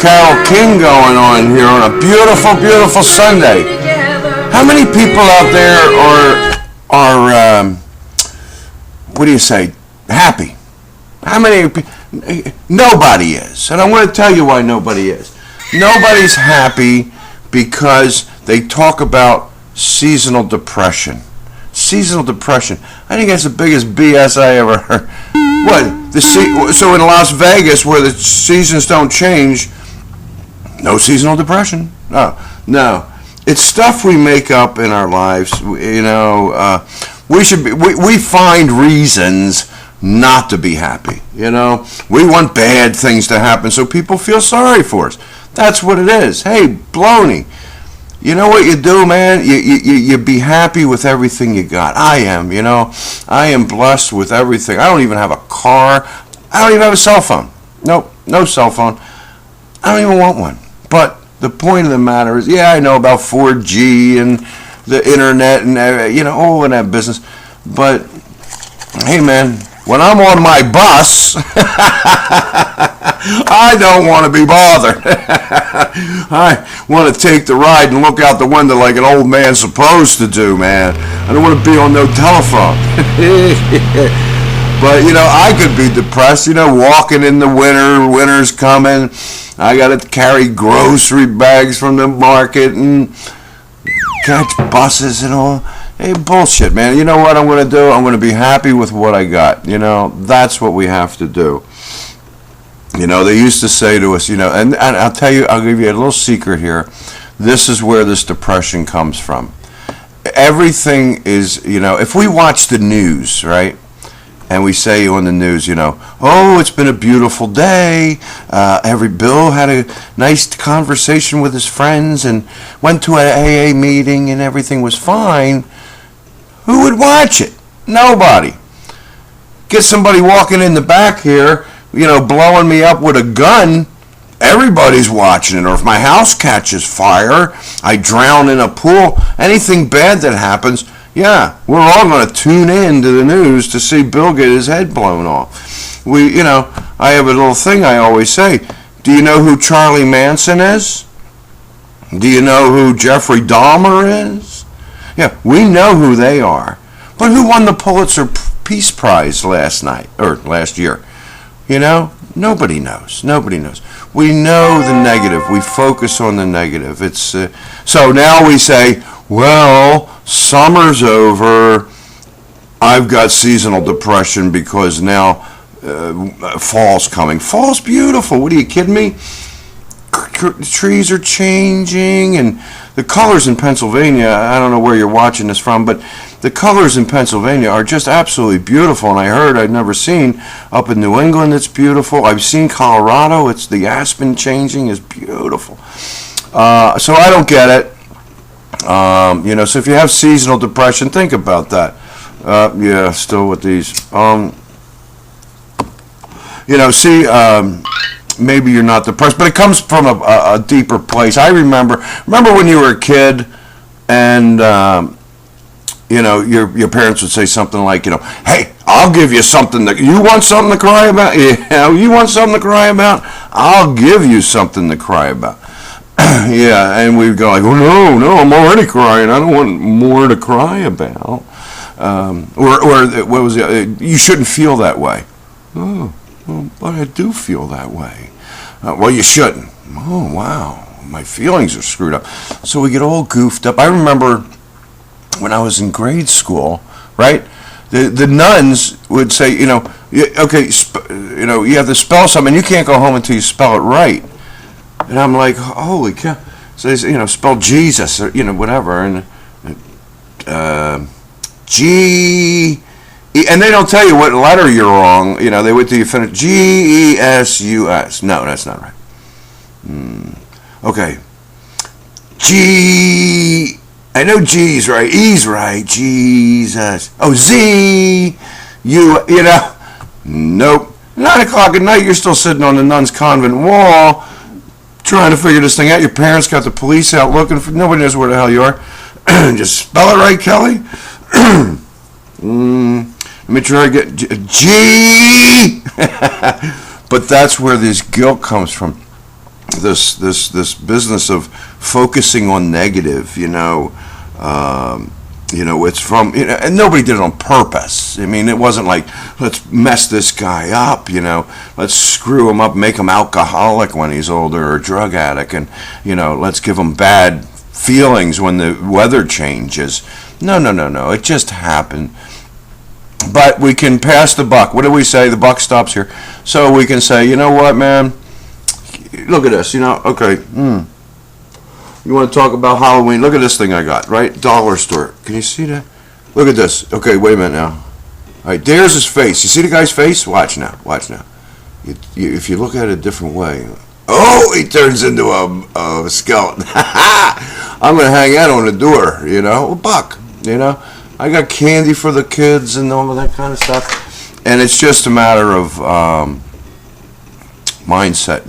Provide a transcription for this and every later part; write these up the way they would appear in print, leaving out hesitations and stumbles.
Carole King going on here on a beautiful, beautiful Sunday. How many people out there are what do you say, happy? How many? Nobody is. And I'm going to tell you why nobody is. Nobody's happy because they talk about seasonal depression. Seasonal depression. I think that's the biggest BS I ever heard. What? So in Las Vegas, where the seasons don't change, no seasonal depression. No. It's stuff we make up in our lives. We find reasons not to be happy. We want bad things to happen so people feel sorry for us. That's what it is. Hey, baloney. You know what you do, man? You be happy with everything you got. I am, I am blessed with everything. I don't even have a car. I don't even have a cell phone. Nope, no cell phone. I don't even want one. But the point of the matter is, I know about 4G and the internet and, all of that business. But, hey, man, when I'm on my bus, I don't want to be bothered. I want to take the ride and look out the window like an old man's supposed to do, man. I don't want to be on no telephone. But, I could be depressed, walking in the winter's coming. I got to carry grocery bags from the market and catch buses and all. Hey, bullshit, man. You know what I'm going to do? I'm going to be happy with what I got. That's what we have to do. They used to say to us, and I'll tell you, I'll give you a little secret here. This is where this depression comes from. Everything is, if we watch the news, right? And we say on the news, oh, it's been a beautiful day. Bill had a nice conversation with his friends and went to an AA meeting and everything was fine. Who would watch it? Nobody. Get somebody walking in the back here, blowing me up with a gun. Everybody's watching it. Or if my house catches fire, I drown in a pool, anything bad that happens, we're all going to tune in to the news to see Bill get his head blown off. I have a little thing I always say. Do you know who Charlie Manson is? Do you know who Jeffrey Dahmer is? Yeah, we know who they are. But who won the Pulitzer Peace Prize last year? Nobody knows. Nobody knows. We know the negative. We focus on the negative. It's so now we say, well, summer's over. I've got seasonal depression because now fall's coming. Fall's beautiful. What are you kidding me? Trees are changing and the colors in Pennsylvania, I don't know where you're watching this from, but the colors in Pennsylvania are just absolutely beautiful. And I heard I'd never seen up in New England, it's beautiful. I've seen Colorado, it's the aspen changing is beautiful. So I don't get it. So if you have seasonal depression, think about that. Still with these. Maybe you're not depressed, but it comes from a deeper place. I remember when you were a kid and, your parents would say something like, hey, I'll give you something you want something to cry about? Yeah, you want something to cry about? I'll give you something to cry about. Yeah, and we'd go like, oh, no, I'm already crying. I don't want more to cry about. Or what was it? You shouldn't feel that way. Oh, well, but I do feel that way. Well, you shouldn't. Oh, wow, my feelings are screwed up. So we get all goofed up. I remember when I was in grade school, right? The nuns would say, you have to spell something. You can't go home until you spell it right. And I'm like, holy cow. So they say, spell Jesus or, whatever. And G, and they don't tell you what letter you're wrong. They wait till you finish. G-E-S-U-S. No, that's not right. Okay. G, I know G's right. E's right. Jesus. Oh, Z, U, Nope. 9 o'clock at night, you're still sitting on the nun's convent wall trying to figure this thing out. Your parents got the police out looking for. Nobody knows where the hell you are. Just spell it right, Kelly. Let me try to get G. But that's where this guilt comes from. this business of focusing on negative, it's from, and nobody did it on purpose. I mean, it wasn't like, let's mess this guy up, let's screw him up, make him alcoholic when he's older or drug addict, and, let's give him bad feelings when the weather changes. No, it just happened. But we can pass the buck. What do we say? The buck stops here. So we can say, you know what, man? Look at this, okay. You want to talk about Halloween? Look at this thing I got, right? Dollar store. Can you see that? Look at this. Okay, wait a minute now. All right, there's his face. You see the guy's face? Watch now. If you look at it a different way, oh, he turns into a skeleton. I'm going to hang that on the door, a buck, I got candy for the kids and all of that kind of stuff. And it's just a matter of mindset,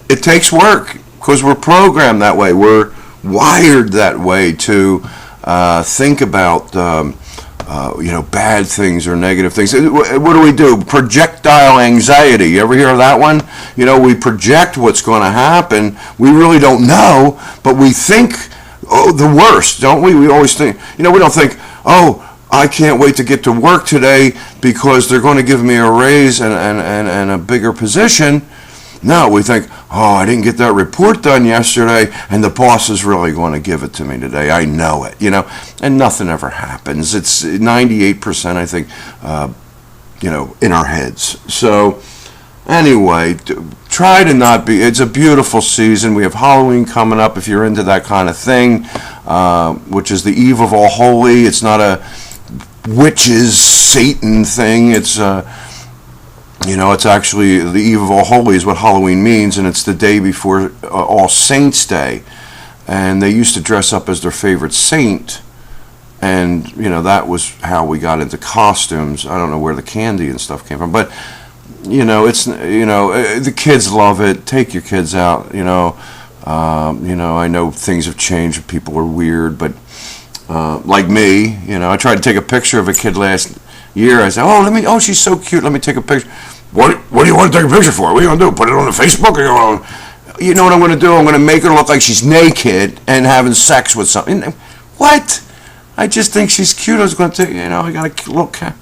It takes work because we're programmed that way. We're wired that way to think about, bad things or negative things. What do? Projectile anxiety. You ever hear of that one? We project what's going to happen. We really don't know, but we think the worst, don't we? We always think, we don't think, oh, I can't wait to get to work today because they're going to give me a raise and a bigger position. No, we think, oh, I didn't get that report done yesterday, and the boss is really going to give it to me today. I know it, and nothing ever happens. It's 98%, I think, in our heads. So anyway, try to not be, it's a beautiful season. We have Halloween coming up if you're into that kind of thing, which is the Eve of All Holy. It's not a witches, Satan thing. It's it's actually the Eve of All Holy is what Halloween means, and it's the day before All Saints Day. And they used to dress up as their favorite saint, and that was how we got into costumes. I don't know where the candy and stuff came from, but it's the kids love it. Take your kids out. I know things have changed. People are weird, but like me, I tried to take a picture of a kid last year. I said, oh, she's so cute. Let me take a picture. What do you want to take a picture for? What are you going to do? Put it on the Facebook? Or you know what I'm going to do? I'm going to make her look like she's naked and having sex with something. What? I just think she's cute. I was going to take, I got a cute little cat.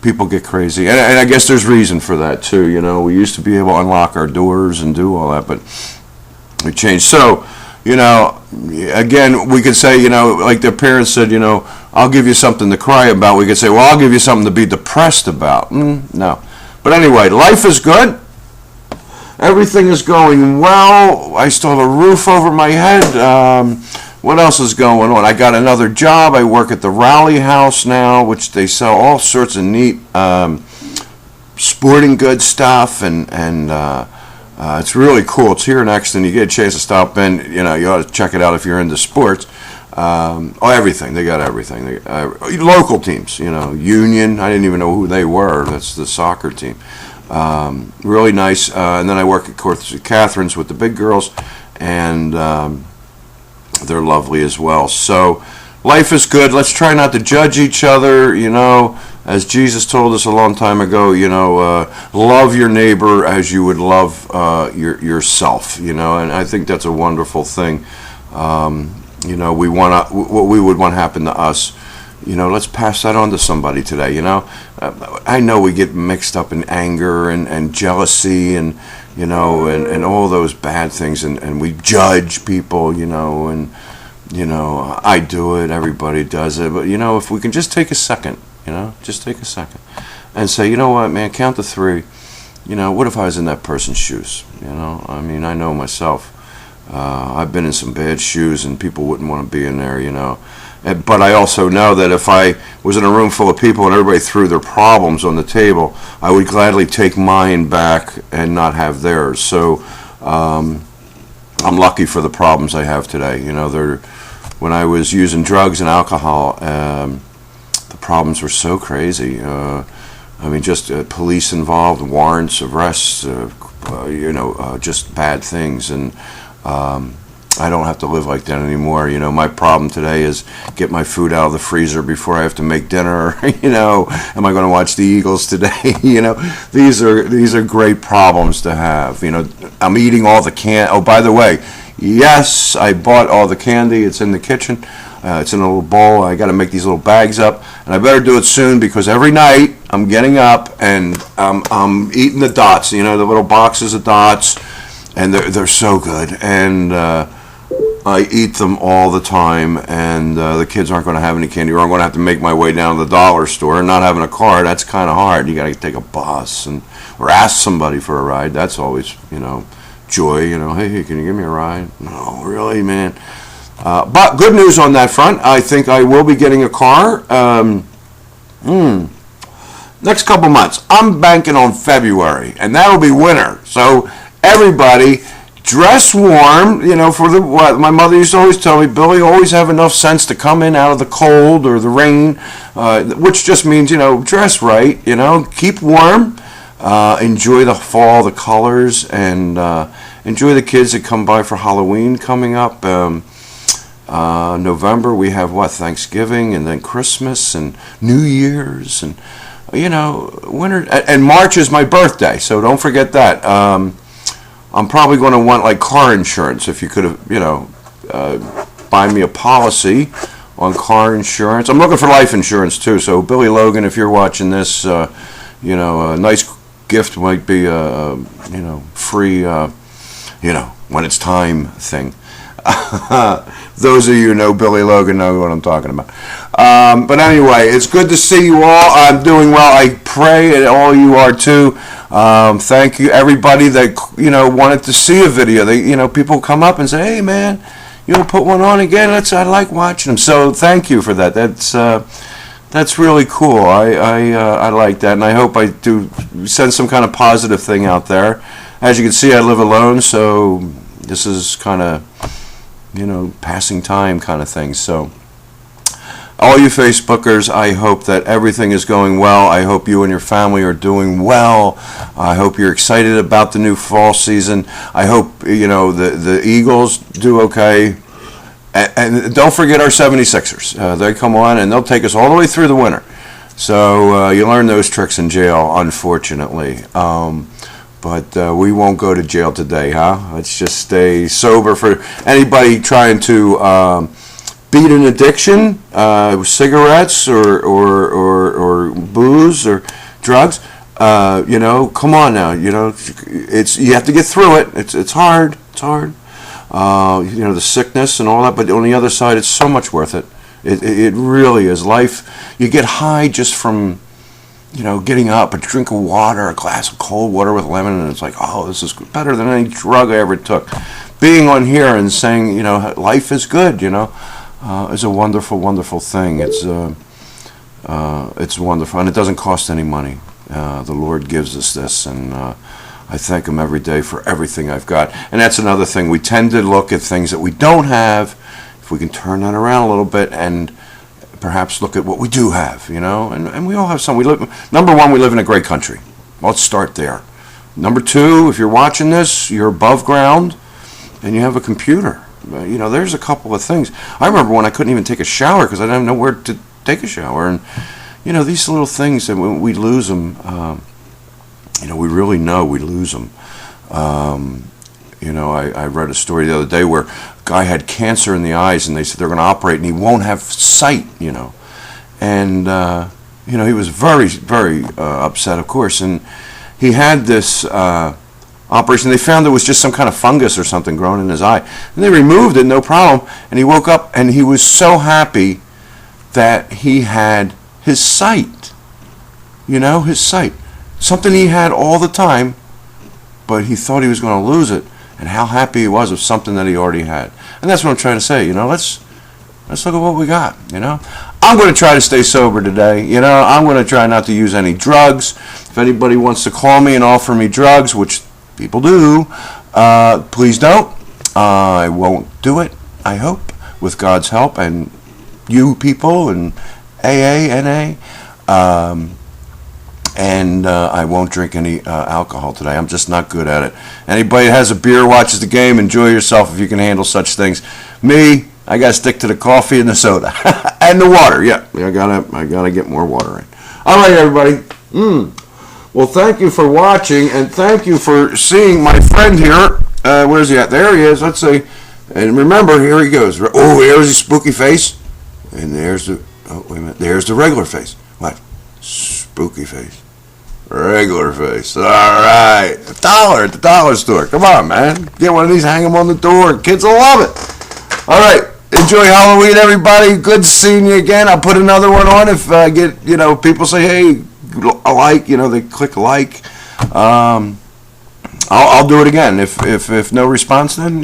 People get crazy. And I guess there's reason for that, too. We used to be able to unlock our doors and do all that, but we changed. So, again, we could say, like their parents said, I'll give you something to cry about. We could say, well, I'll give you something to be depressed about. No. But anyway, life is good. Everything is going well. I still have a roof over my head. What else is going on? I got another job. I work at the Rally House now, which they sell all sorts of neat sporting goods stuff, and it's really cool. It's here in Exton. You get a chance to stop in. You ought to check it out if you're into sports. Everything. They got everything. Local teams, Union. I didn't even know who they were. That's the soccer team. Really nice. And then I work at Catherine's with the big girls, and they're lovely as well. So life is good. Let's try not to judge each other, as Jesus told us a long time ago, love your neighbor as you would love yourself, and I think that's a wonderful thing. We want what we would want to happen to us. Let's pass that on to somebody today. I know we get mixed up in anger and jealousy and all those bad things, and we judge people, and I do it, everybody does it, but if we can just take a second, just take a second and say, you know what, man, count to three. What if I was in that person's shoes? I know myself. I've been in some bad shoes, and people wouldn't want to be in there, But I also know that if I was in a room full of people and everybody threw their problems on the table, I would gladly take mine back and not have theirs. So I'm lucky for the problems I have today. When I was using drugs and alcohol, the problems were so crazy. Just police involved, warrants, arrests, just bad things. And I don't have to live like that anymore. My problem today is get my food out of the freezer before I have to make dinner. Am I going to watch the Eagles today? These are great problems to have. I'm eating all the Oh, by the way, yes, I bought all the candy. It's in the kitchen. It's in a little bowl. I got to make these little bags up, and I better do it soon because every night I'm getting up and I'm eating the dots. The little boxes of dots, and they're so good. And I eat them all the time, and the kids aren't going to have any candy, or I'm going to have to make my way down to the dollar store. And not having a car, that's kind of hard. You got to take a bus or ask somebody for a ride. That's always joy. Hey, can you give me a ride? No, really, man. But good news on that front. I think I will be getting a car. Next couple months. I'm banking on February, and that'll be winter. So everybody, dress warm. What my mother used to always tell me, Billy, always have enough sense to come in out of the cold or the rain, which just means dress right. Keep warm. Enjoy the fall, the colors, and enjoy the kids that come by for Halloween coming up. November we have Thanksgiving, and then Christmas and New Year's, and winter, and March is my birthday, so don't forget that. I'm probably going to want car insurance. If you could have buy me a policy on car insurance. I'm looking for life insurance too, so Billy Logan, if you're watching this, a nice gift might be free when it's time thing. Those of you who know Billy Logan know what I'm talking about. But anyway, it's good to see you all. I'm doing well. I pray that all you are too. Thank you, everybody that wanted to see a video. People come up and say, "Hey, man, put one on again." I like watching them. So thank you for that. That's really cool. I like that, and I hope I do send some kind of positive thing out there. As you can see, I live alone, so this is kind of passing time kind of thing. So all you Facebookers, I hope that everything is going well. I hope you and your family are doing well. I hope you're excited about the new fall season. I hope the Eagles do okay. And don't forget our 76ers. They come on and they'll take us all the way through the winter. So you learn those tricks in jail, unfortunately. But we won't go to jail today, huh? Let's just stay sober. For anybody trying to beat an addiction, cigarettes or booze or drugs, come on now. You have to get through it. It's hard. It's hard. The sickness and all that, but on the other side, it's so much worth it. It really is. Life, you get high just from getting up, a drink of water, a glass of cold water with lemon, and it's like, oh, this is better than any drug I ever took. Being on here and saying, life is good, is a wonderful, wonderful thing. It's wonderful, and it doesn't cost any money. The Lord gives us this, and I thank Him every day for everything I've got. And that's another thing. We tend to look at things that we don't have. If we can turn that around a little bit and perhaps look at what we do have, and we all have some. Number one, we live in a great country. Let's start there. Number two, if you're watching this, you're above ground and you have a computer. There's a couple of things. I remember when I couldn't even take a shower because I didn't know where to take a shower. And, these little things that when we lose them, we really know we lose them. I read a story the other day where a guy had cancer in the eyes, and they said they're going to operate, and he won't have sight. And he was very, very upset, of course. And he had this operation. They found it was just some kind of fungus or something growing in his eye, and they removed it, no problem. And he woke up, and he was so happy that he had his sight. His sight, something he had all the time, but he thought he was going to lose it. And how happy he was with something that he already had. And that's what I'm trying to say. Let's look at what we got. I'm going to try to stay sober today. I'm going to try not to use any drugs. If anybody wants to call me and offer me drugs, which people do, please don't. I won't do it, I hope, with God's help and you people and AA, NA. and I won't drink any alcohol today. I'm just not good at it. Anybody that has a beer, watches the game, enjoy yourself if you can handle such things. Me, I gotta stick to the coffee and the soda and the water. Yeah, I gotta get more water in. All right, everybody. Well, thank you for watching, and thank you for seeing my friend here. Where's he at? There he is. Let's see. And remember, here he goes. Oh, there's his spooky face, and there's the. Oh, wait a minute. There's the regular face. What? Spooky face. Regular face. All right. $1 at the dollar store. Come on, man. Get one of these, hang them on the door. Kids will love it. All right. Enjoy Halloween, everybody. Good seeing you again. I'll put another one on if I get, people say, hey, a like, they click like. I'll do it again. If no response, then,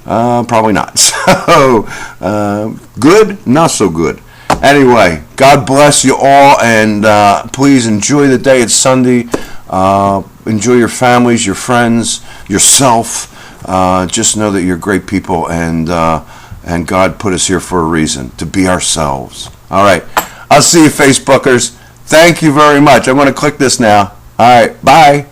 probably not. So, good, not so good. Anyway, God bless you all, and please enjoy the day. It's Sunday. Enjoy your families, your friends, yourself. Just know that you're great people, and God put us here for a reason, to be ourselves. All right. I'll see you, Facebookers. Thank you very much. I'm going to click this now. All right. Bye.